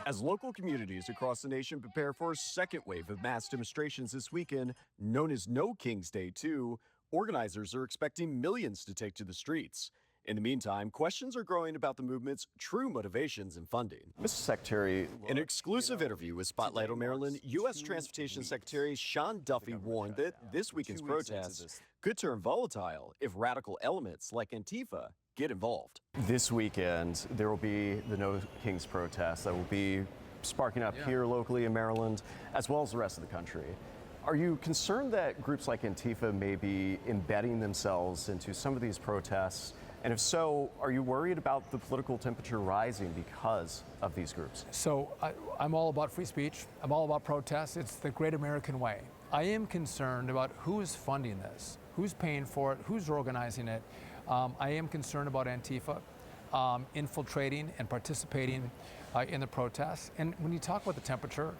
As local communities across the nation prepare for a second wave of mass demonstrations this weekend, known as No King's Day 2, organizers are expecting millions to take to the streets. In the meantime, questions are growing about the movement's true motivations and funding. Mr. Secretary, in an exclusive interview with Spotlight on Maryland, U.S. Transportation Secretary Sean Duffy warned that this weekend's protests could turn volatile if radical elements like Antifa get involved. This weekend, there will be the No Kings protests that will be sparking up here locally in Maryland, as well as the rest of the country. Are you concerned that groups like Antifa may be embedding themselves into some of these protests? And if so, are you worried about the political temperature rising because of these groups? So I'm all about free speech. I'm all about protests. It's the great American way. I am concerned about who is funding this, who's paying for it, who's organizing it. I am concerned about Antifa infiltrating and participating in the protests. And when you talk about the temperature,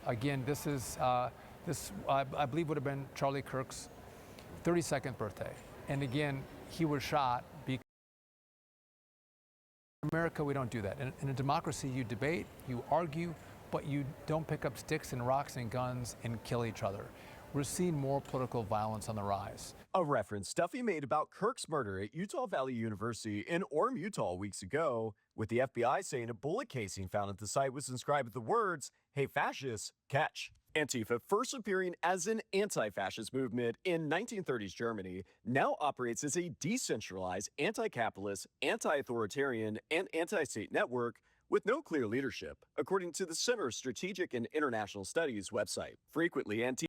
again, this I believe would have been Charlie Kirk's 32nd birthday. And again, he was shot because in America, we don't do that. In a democracy, you debate, you argue, but you don't pick up sticks and rocks and guns and kill each other. We're seeing more political violence on the rise. A reference Duffy made about Kirk's murder at Utah Valley University in Orem, Utah weeks ago, with the FBI saying a bullet casing found at the site was inscribed with the words, "Hey fascists, catch." Antifa, first appearing as an anti-fascist movement in 1930s Germany, now operates as a decentralized, anti-capitalist, anti-authoritarian, and anti-state network with no clear leadership, according to the Center of Strategic and International Studies website. Frequently, Antifa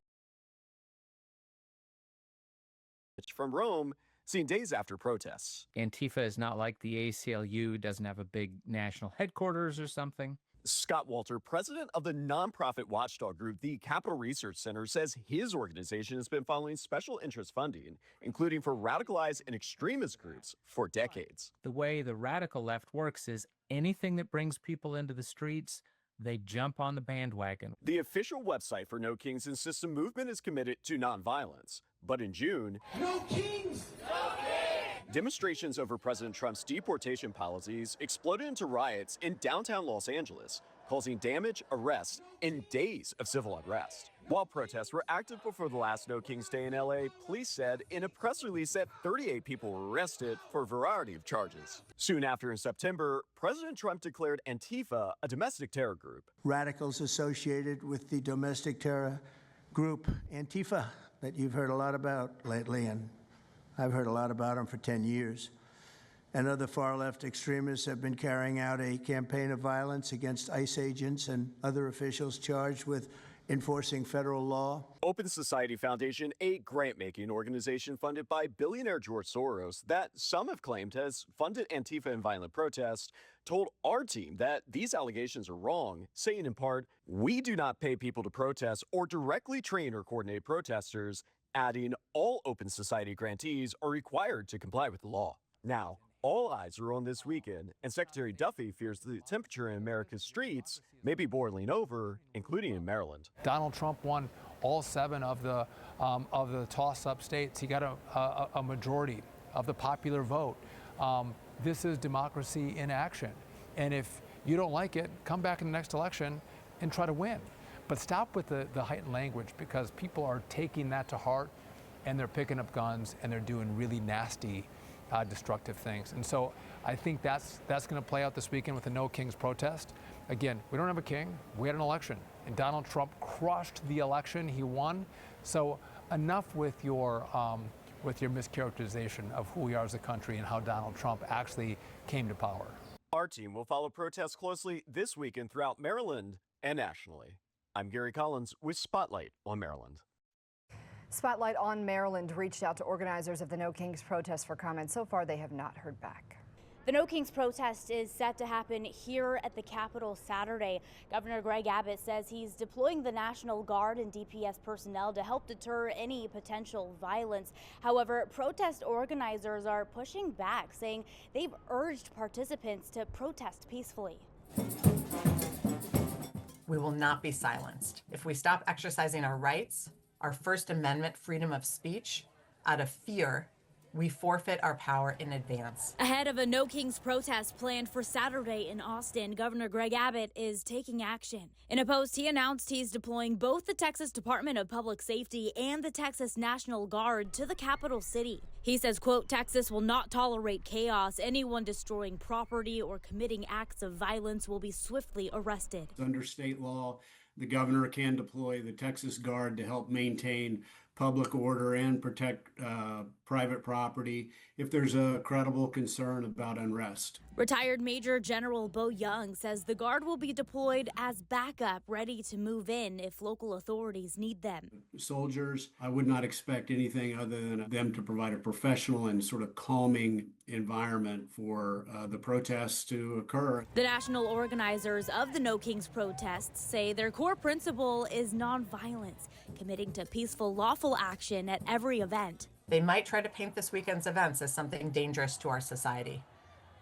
from Rome, seen days after protests. Antifa is not like the ACLU, doesn't have a big national headquarters or something. Scott Walter, president of the nonprofit watchdog group, the Capital Research Center, says his organization has been following special interest funding, including for radicalized and extremist groups, for decades. The way the radical left works is anything that brings people into the streets, they jump on the bandwagon. The official website for No Kings insists the movement is committed to nonviolence. But in June, No Kings! No Kings! Demonstrations over President Trump's deportation policies exploded into riots in downtown Los Angeles, causing damage, arrests, and days of civil unrest. While protests were active before the last No Kings Day in LA, police said in a press release that 38 people were arrested for a variety of charges. Soon after, in September, President Trump declared Antifa a domestic terror group. Radicals associated with the domestic terror group Antifa that you've heard a lot about lately, and I've heard a lot about them for 10 years. And other far-left extremists have been carrying out a campaign of violence against ICE agents and other officials charged with enforcing federal law. Open Society Foundation, a grant-making organization funded by billionaire George Soros that some have claimed has funded Antifa and violent protests, told our team that these allegations are wrong, saying in part, "We do not pay people to protest or directly train or coordinate protesters," adding all Open Society grantees are required to comply with the law. Now, all eyes are on this weekend, and Secretary Duffy fears the temperature in America's streets may be boiling over, including in Maryland. Donald Trump won all 7 of the toss-up states. He got a majority of the popular vote. This is democracy in action. And if you don't like it, come back in the next election and try to win. But stop with the heightened language, because people are taking that to heart and they're picking up guns and they're doing really nasty, destructive things. And so I think that's going to play out this weekend with the No Kings protest. Again, we don't have a king, we had an election, and Donald Trump crushed the election, he won. So enough with your mischaracterization of who we are as a country and how Donald Trump actually came to power. Our team will follow protests closely this weekend throughout Maryland and nationally. I'm Gary Collins with Spotlight on Maryland. Spotlight on Maryland reached out to organizers of the No Kings protest for comment. So far, they have not heard back. The No Kings protest is set to happen here at the Capitol Saturday. Governor Greg Abbott says he's deploying the National Guard and DPS personnel to help deter any potential violence. However, protest organizers are pushing back, saying they've urged participants to protest peacefully. We will not be silenced. If we stop exercising our rights, our First Amendment freedom of speech, out of fear, we forfeit our power in advance. Ahead of a No Kings protest planned for Saturday in Austin, Governor Greg Abbott is taking action. In a post, he announced he's deploying both the Texas Department of Public Safety and the Texas National Guard to the capital city. He says, quote, Texas will not tolerate chaos. Anyone destroying property or committing acts of violence will be swiftly arrested. Under state law, the governor can deploy the Texas Guard to help maintain public order and protect private property if there's a credible concern about unrest. Retired Major General Bo Young says the Guard will be deployed as backup, ready to move in if local authorities need them. Soldiers, I would not expect anything other than them to provide a professional and sort of calming environment for the protests to occur. The national organizers of the No Kings protests say their core principle is nonviolence, committing to peaceful, lawful action at every event. They might try to paint this weekend's events as something dangerous to our society.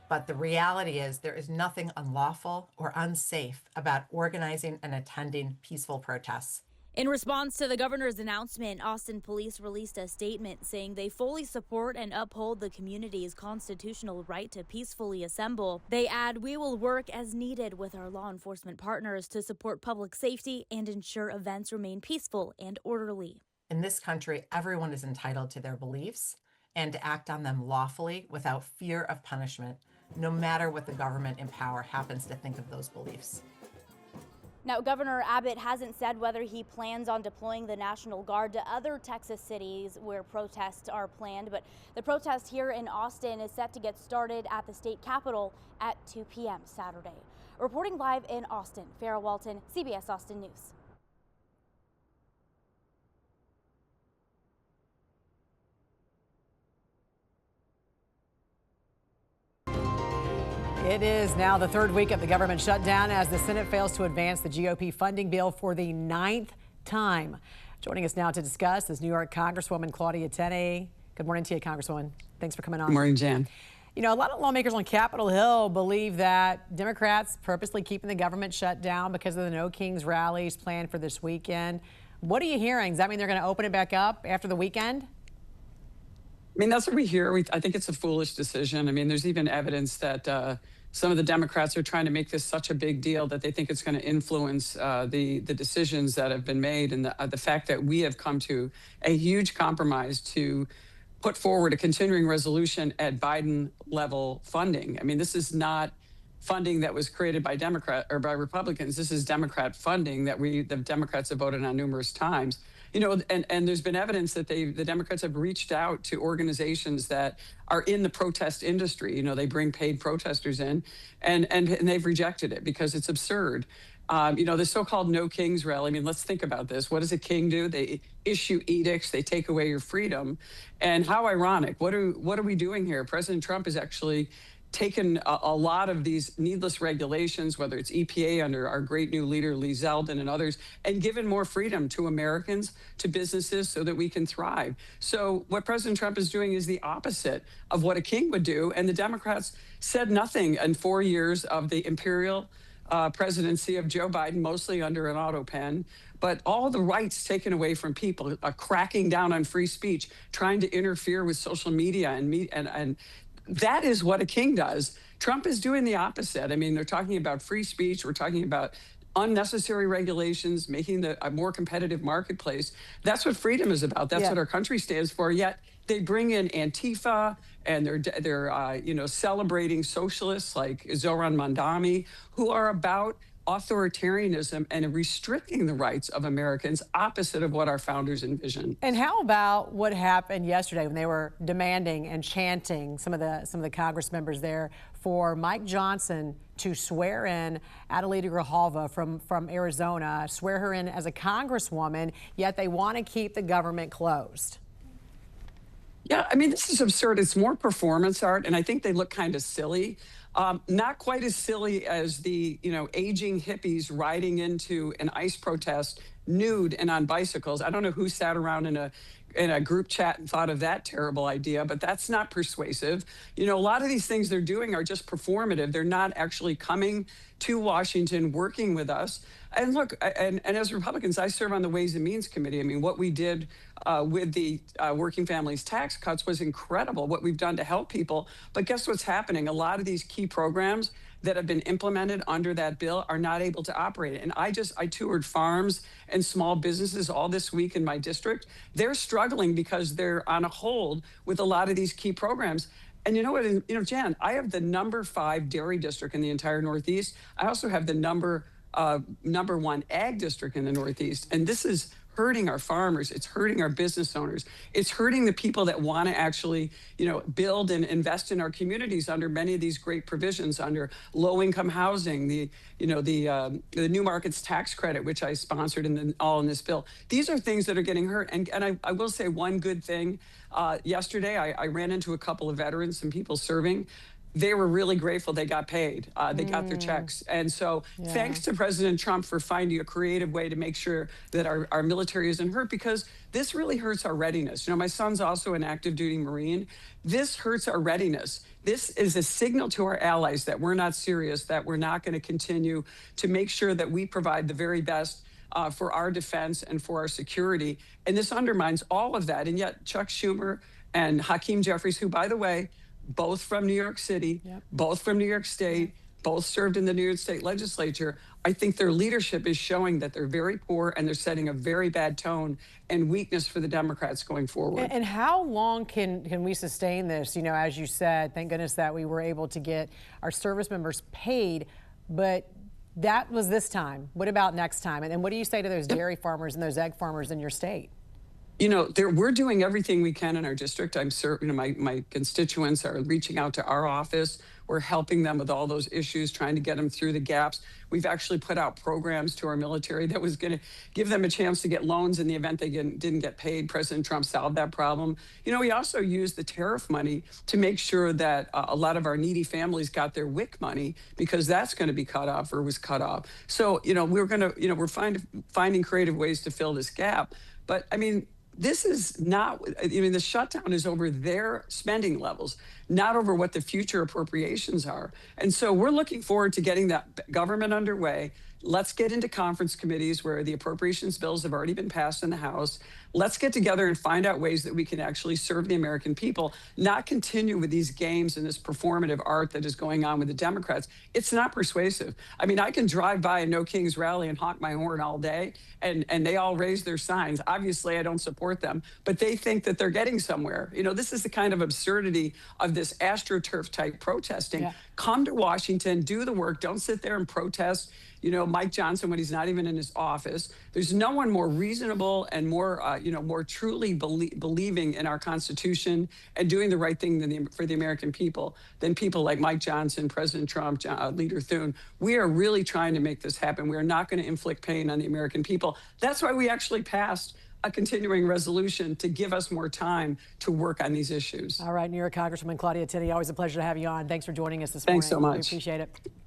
But the reality is there is nothing unlawful or unsafe about organizing and attending peaceful protests. In response to the governor's announcement, Austin police released a statement saying they fully support and uphold the community's constitutional right to peacefully assemble. They add, we will work as needed with our law enforcement partners to support public safety and ensure events remain peaceful and orderly. In this country, everyone is entitled to their beliefs and to act on them lawfully without fear of punishment, no matter what the government in power happens to think of those beliefs. Now, Governor Abbott hasn't said whether he plans on deploying the National Guard to other Texas cities where protests are planned, but the protest here in Austin is set to get started at the state capitol at 2 p.m. Saturday. Reporting live in Austin, Farrah Walton, CBS Austin News. It is now the third week of the government shutdown as the Senate fails to advance the GOP funding bill for the 9th time. Joining us now to discuss is New York Congresswoman Claudia Tenney. Good morning to you, Congresswoman. Thanks for coming on. Good morning, Jan. You know, a lot of lawmakers on Capitol Hill believe that Democrats purposely keeping the government shut down because of the No Kings rallies planned for this weekend. What are you hearing? Does that mean they're going to open it back up after the weekend? I mean, that's what we hear. I think it's a foolish decision. I mean, there's even evidence that some of the Democrats are trying to make this such a big deal that they think it's going to influence the decisions that have been made, and the fact that we have come to a huge compromise to put forward a continuing resolution at Biden level funding. I mean, this is not funding that was created by Democrat or by Republicans. This is Democrat funding that the Democrats have voted on numerous times. You know, and there's been evidence that the Democrats have reached out to organizations that are in the protest industry. You know, they bring paid protesters in, and they've rejected it because it's absurd. You know, the so-called No Kings rally. I mean, let's think about this. What does a king do? They issue edicts. They take away your freedom. And how ironic. What are we doing here? President Trump is actually taken a lot of these needless regulations, whether it's EPA under our great new leader, Lee Zeldin, and others, and given more freedom to Americans, to businesses, so that we can thrive. So what President Trump is doing is the opposite of what a king would do. And the Democrats said nothing in 4 years of the imperial presidency of Joe Biden, mostly under an auto pen. But all the rights taken away from people, cracking down on free speech, trying to interfere with social media and that is what a king does. Trump is doing the opposite. I mean, they're talking about free speech. We're talking about unnecessary regulations, making a more competitive marketplace. That's what freedom is about. That's what our country stands for. Yet they bring in Antifa, and they're celebrating socialists like Zoran Mandami, who are about authoritarianism and restricting the rights of Americans, opposite of what our founders envisioned. And how about what happened yesterday when they were demanding and chanting, some of the Congress members there, for Mike Johnson to swear in Adelita Grijalva from Arizona, swear her in as a congresswoman, yet they want to keep the government closed? Yeah, I mean, this is absurd. It's more performance art, and I think they look kind of silly. Not quite as silly as the, aging hippies riding into an ICE protest nude and on bicycles. I don't know who sat around in a in a group chat and thought of that terrible idea, but that's not persuasive. You know, a lot of these things they're doing are just performative. They're not actually coming to Washington, working with us. And look, and as Republicans, I serve on the Ways and Means Committee. I mean, what we did with the working families tax cuts was incredible, what we've done to help people. But guess what's happening? A lot of these key programs that have been implemented under that bill are not able to operate. And I toured farms and small businesses all this week in my district. They're struggling because they're on a hold with a lot of these key programs. And you know what, Jan, I have the #5 dairy district in the entire Northeast. I also have the number 1 ag district in the Northeast. And this is hurting our farmers. It's hurting our business owners. It's hurting the people that want to actually, build and invest in our communities under many of these great provisions, under low-income housing, the new markets tax credit, which I sponsored all in this bill. These are things that are getting hurt. And I will say one good thing. Yesterday, I ran into a couple of veterans and people serving. They were really grateful they got paid. They got their checks. And so thanks to President Trump for finding a creative way to make sure that our military isn't hurt, because this really hurts our readiness. My son's also an active duty Marine. This hurts our readiness. This is a signal to our allies that we're not serious, that we're not going to continue to make sure that we provide the very best for our defense and for our security. And this undermines all of that. And yet Chuck Schumer and Hakeem Jeffries, who, by the way, both from New York City, both from New York State, both served in the New York State legislature, I think their leadership is showing that they're very poor and they're setting a very bad tone and weakness for the Democrats going forward. And how long can we sustain this? As you said, thank goodness that we were able to get our service members paid, but that was this time. What about next time? And what do you say to those dairy farmers and those egg farmers in your state? We're doing everything we can in our district. I'm certain my constituents are reaching out to our office. We're helping them with all those issues, trying to get them through the gaps. We've actually put out programs to our military that was going to give them a chance to get loans in the event they didn't get paid. President Trump solved that problem. We also used the tariff money to make sure that a lot of our needy families got their WIC money, because that's going to be cut off or was cut off. So, we're finding creative ways to fill this gap. But this is not, the shutdown is over their spending levels, not over what the future appropriations are. And so we're looking forward to getting that government underway. Let's get into conference committees where the appropriations bills have already been passed in the House. Let's get together and find out ways that we can actually serve the American people, not continue with these games and this performative art that is going on with the Democrats. It's not persuasive. I can drive by a No Kings rally and honk my horn all day, and they all raise their signs. Obviously, I don't support them, but they think that they're getting somewhere. This is the kind of absurdity of this AstroTurf type protesting. Yeah. Come to Washington, do the work. Don't sit there and protest Mike Johnson when he's not even in his office. There's no one more reasonable and more truly believing in our Constitution and doing the right thing for the American people than people like Mike Johnson, President Trump, Leader Thune. We are really trying to make this happen. We are not going to inflict pain on the American people. That's why we actually passed a continuing resolution to give us more time to work on these issues. All right, New York Congresswoman Claudia Tenney, always a pleasure to have you on. Thanks for joining us this morning. Thanks so much. We appreciate it.